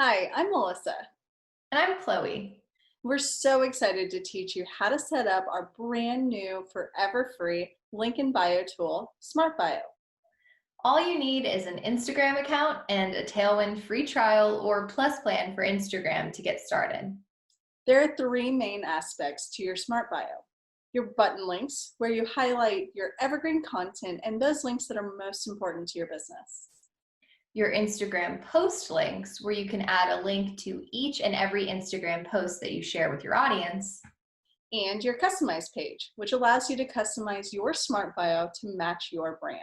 Hi, I'm Melissa. And I'm Chloe. We're so excited to teach you how to set up our brand new forever free link in bio tool, Smart Bio. All you need is an Instagram account and a Tailwind free trial or plus plan for Instagram to get started. There are three main aspects to your Smart Bio. Your button links, where you highlight your evergreen content and those links that are most important to your business. Your Instagram post links, where you can add a link to each and every Instagram post that you share with your audience. And your customized page, which allows you to customize your Smart Bio to match your brand.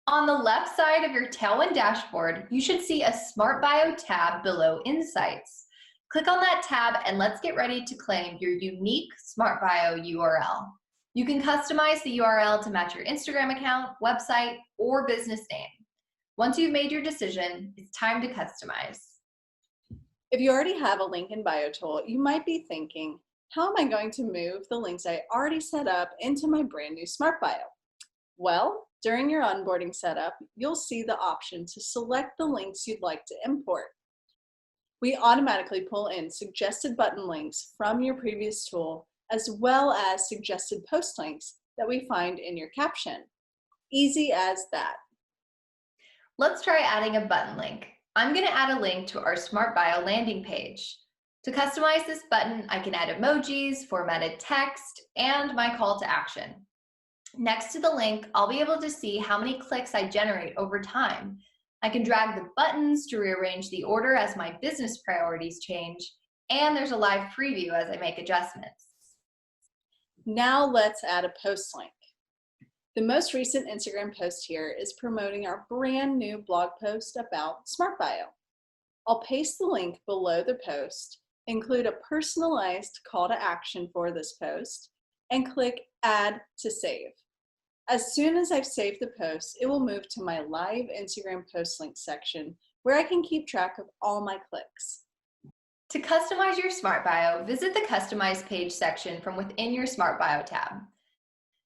On the left side of your Tailwind dashboard, you should see a Smart Bio tab below Insights. Click on that tab and let's get ready to claim your unique Smart Bio URL. You can customize the URL to match your Instagram account, website, or business name. Once you've made your decision, it's time to customize. If you already have a link in bio tool, you might be thinking, how am I going to move the links I already set up into my brand new Smart Bio? Well, during your onboarding setup, you'll see the option to select the links you'd like to import. We automatically pull in suggested button links from your previous tool, as well as suggested post links that we find in your caption. Easy as that. Let's try adding a button link. I'm going to add a link to our Smart Bio landing page. To customize this button, I can add emojis, formatted text, and my call to action. Next to the link, I'll be able to see how many clicks I generate over time. I can drag the buttons to rearrange the order as my business priorities change, and there's a live preview as I make adjustments. Now let's add a post link. The most recent Instagram post here is promoting our brand new blog post about Smart Bio. I'll paste the link below the post, include a personalized call to action for this post, and click Add to Save. As soon as I've saved the post, it will move to my live Instagram post link section where I can keep track of all my clicks. To customize your Smart Bio, visit the Customize page section from within your Smart Bio tab.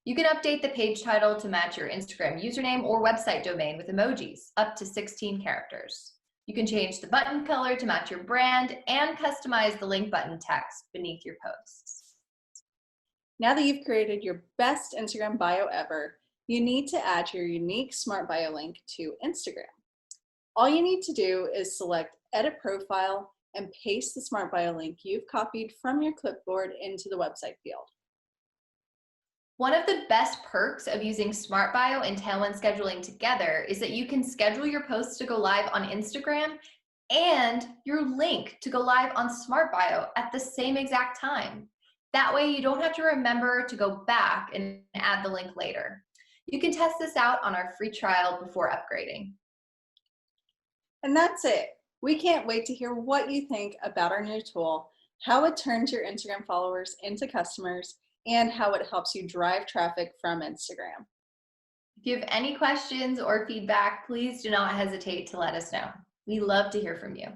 You can update the page title to match your Instagram username or website domain with emojis, up to 16 characters. You can change the button color to match your brand and customize the link button text beneath your posts. Now that you've created your best Instagram bio ever, you need to add your unique Smart Bio link to Instagram. All you need to do is select Edit Profile and paste the Smart Bio link you've copied from your clipboard into the website field. One of the best perks of using Smart Bio and Tailwind scheduling together is that you can schedule your posts to go live on Instagram and your link to go live on Smart Bio at the same exact time. That way you don't have to remember to go back and add the link later. You can test this out on our free trial before upgrading. And that's it. We can't wait to hear what you think about our new tool, how it turns your Instagram followers into customers, and how it helps you drive traffic from Instagram. If you have any questions or feedback, please do not hesitate to let us know. We love to hear from you.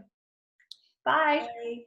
Bye. Bye.